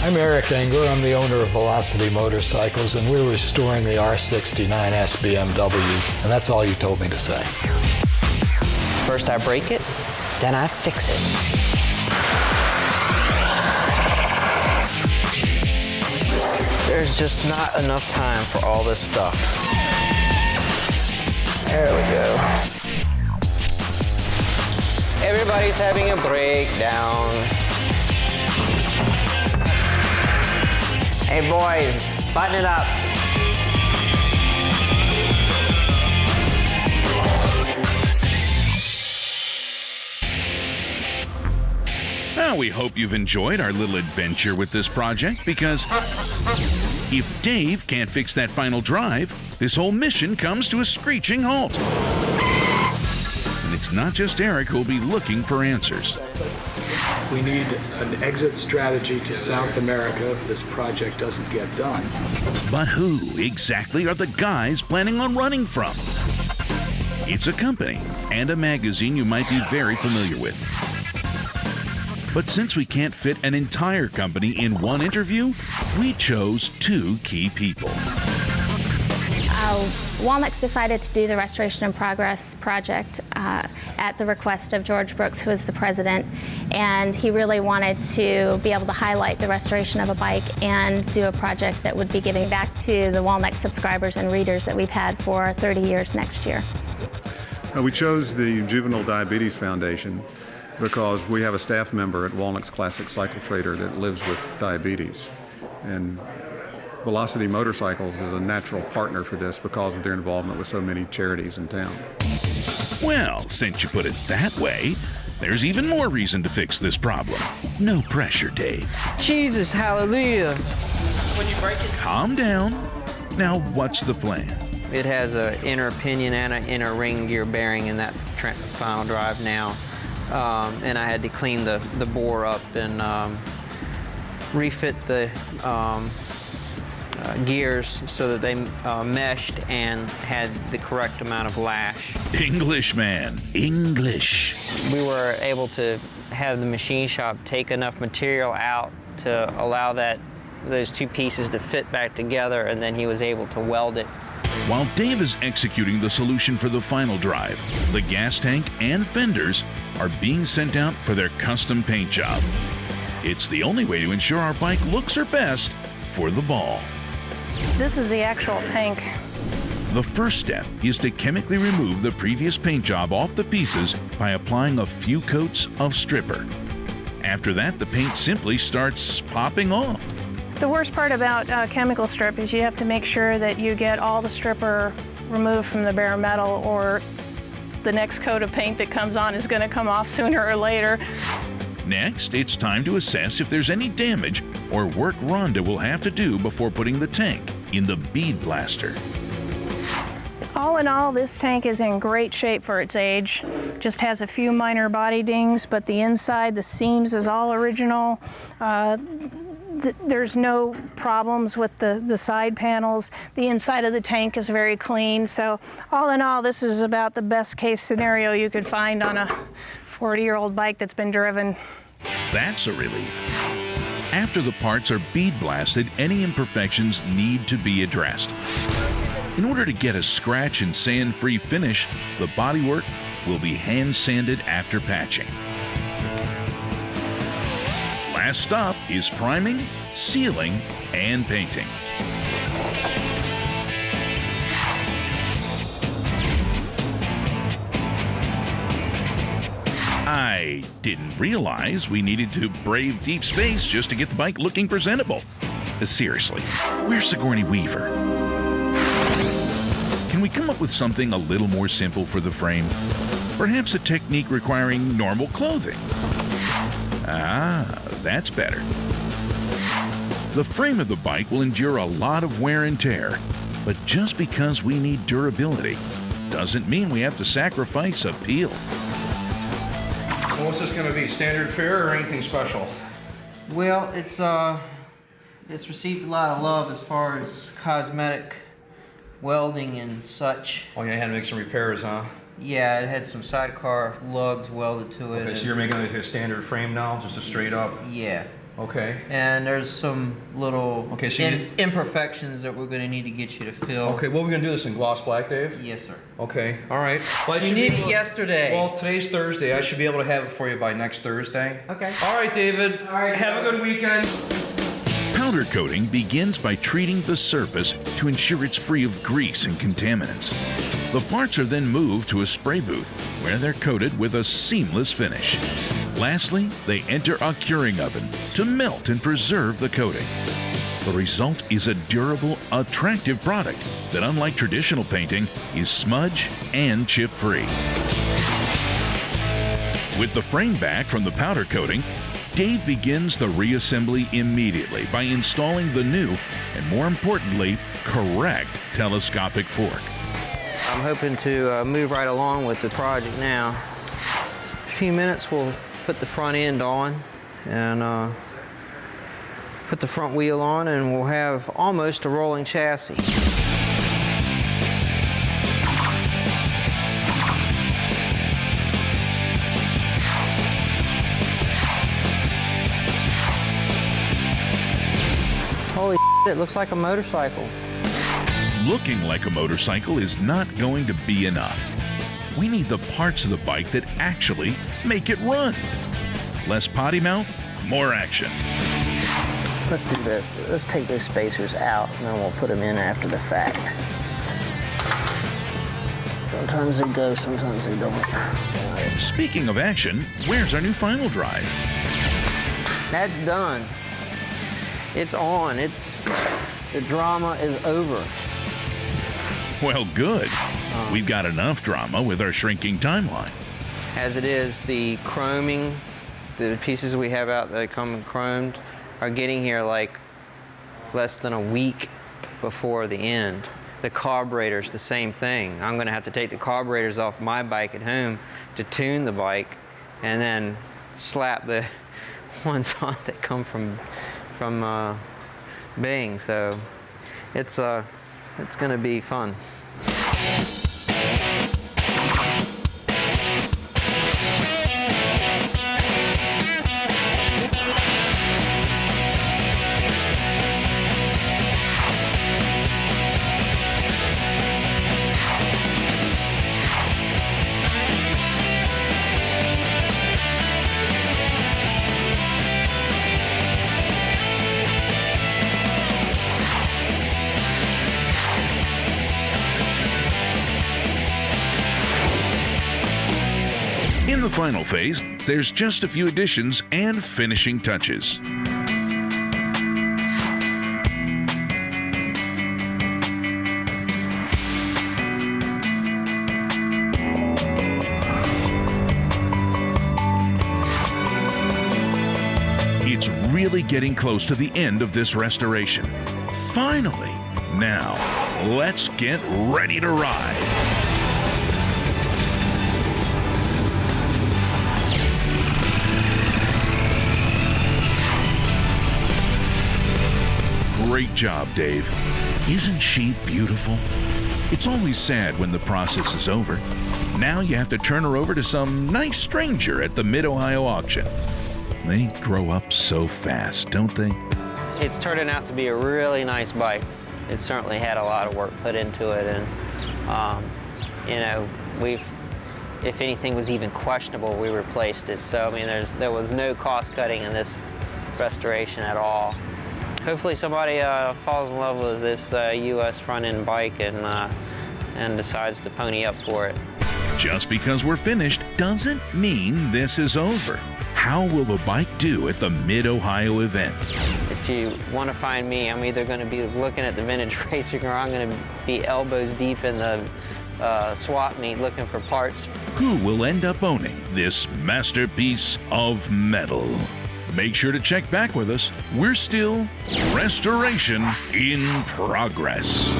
I'm Eric Engler. I'm the owner of Velocity Motorcycles, and we're restoring the R69S BMW, and that's all you told me to say. First I break it, then I fix it. There's just not enough time for all this stuff. There we go. Everybody's having a breakdown. Hey boys, button it up. Now, we hope you've enjoyed our little adventure with this project, because if Dave can't fix that final drive, this whole mission comes to a screeching halt. And it's not just Eric who'll be looking for answers. We need an exit strategy to South America if this project doesn't get done. But who exactly are the guys planning on running from? It's a company and a magazine you might be very familiar with. But since we can't fit an entire company in one interview, we chose two key people. Walneck's decided to do the Restoration in Progress project at the request of George Brooks, who is the president, and he really wanted to be able to highlight the restoration of a bike and do a project that would be giving back to the Walneck subscribers and readers that we've had for 30 years next year. We chose the Juvenile Diabetes Foundation because we have a staff member at Walneck's Classic Cycle Trader that lives with diabetes. And Velocity Motorcycles is a natural partner for this because of their involvement with so many charities in town. Well, since you put it that way, there's even more reason to fix this problem. No pressure, Dave. Jesus, hallelujah. When you break it, calm down. Now, what's the plan? It has an inner pinion and an inner ring gear bearing in that final drive now. And I had to clean the bore up and refit the gears so that they meshed and had the correct amount of lash. English, man, English. We were able to have the machine shop take enough material out to allow those two pieces to fit back together, and then he was able to weld it. While Dave is executing the solution for the final drive, the gas tank and fenders are being sent out for their custom paint job. It's the only way to ensure our bike looks her best for the ball. This is the actual tank. The first step is to chemically remove the previous paint job off the pieces by applying a few coats of stripper. After that, the paint simply starts popping off. The worst part about chemical strip is you have to make sure that you get all the stripper removed from the bare metal, or the next coat of paint that comes on is going to come off sooner or later. Next, it's time to assess if there's any damage or work Rhonda will have to do before putting the tank in the bead blaster. All in all, this tank is in great shape for its age. Just has a few minor body dings, but the inside, the seams is all original. There's no problems with the side panels. The inside of the tank is very clean. So all in all, this is about the best case scenario you could find on a 40-year-old bike that's been driven. That's a relief. After the parts are bead blasted, any imperfections need to be addressed. In order to get a scratch and sand-free finish, the bodywork will be hand sanded after patching. Last stop is priming, sealing, and painting. I didn't realize we needed to brave deep space just to get the bike looking presentable. Seriously, where's Sigourney Weaver? Can we come up with something a little more simple for the frame? Perhaps a technique requiring normal clothing. Ah, that's better. The frame of the bike will endure a lot of wear and tear, but just because we need durability doesn't mean we have to sacrifice appeal. What's this going to be? Standard fare or anything special? Well, it's received a lot of love as far as cosmetic welding and such. Oh, yeah, you had to make some repairs, huh? Yeah, it had some sidecar lugs welded to it. Okay, so you're making like a standard frame now, just a straight up? Yeah. Okay. And there's some little Okay, so you- imperfections that we're going to need to get you to fill. Okay, well, we're gonna do this in gloss black, Dave? Yes, sir. Okay, all right. Well, I You should be need able it to- yesterday. Well, today's Thursday. I should be able to have it for you by next Thursday. Okay. All right, David. All right, Have a good weekend. Powder coating begins by treating the surface to ensure it's free of grease and contaminants. The parts are then moved to a spray booth where they're coated with a seamless finish. Lastly, they enter a curing oven to melt and preserve the coating. The result is a durable, attractive product that, unlike traditional painting, is smudge and chip-free. With the frame back from the powder coating, Dave begins the reassembly immediately by installing the new and, more importantly, correct telescopic fork. I'm hoping to move right along with the project now. In a few minutes, we'll put the front end on and put the front wheel on, and we'll have almost a rolling chassis. Holy shit, it looks like a motorcycle. Looking like a motorcycle is not going to be enough. We need the parts of the bike that actually make it run. Less potty mouth, more action. Let's do this. Let's take those spacers out, and then we'll put them in after the fact. Sometimes they go, sometimes they don't. Speaking of action, where's our new final drive? That's done. It's on. The drama is over. Well, good. We've got enough drama with our shrinking timeline. As it is, the chroming, the pieces we have out that come chromed, are getting here like less than a week before the end. The carburetor's the same thing. I'm gonna have to take the carburetors off my bike at home to tune the bike, and then slap the ones on that come from Bing. So it's gonna be fun. In the final phase, there's just a few additions and finishing touches. It's really getting close to the end of this restoration. Finally! Now, let's get ready to ride. Great job, Dave. Isn't she beautiful? It's always sad when the process is over. Now you have to turn her over to some nice stranger at the Mid-Ohio auction. They grow up so fast, don't they? It's turning out to be a really nice bike. It certainly had a lot of work put into it, and you know, if anything was even questionable, we replaced it. So I mean, there was no cost cutting in this restoration at all. Hopefully somebody falls in love with this U.S. front-end bike and decides to pony up for it. Just because we're finished doesn't mean this is over. How will the bike do at the Mid-Ohio event? If you want to find me, I'm either going to be looking at the vintage racing, or I'm going to be elbows deep in the swap meet looking for parts. Who will end up owning this masterpiece of metal? Make sure to check back with us. We're still Restoration in Progress.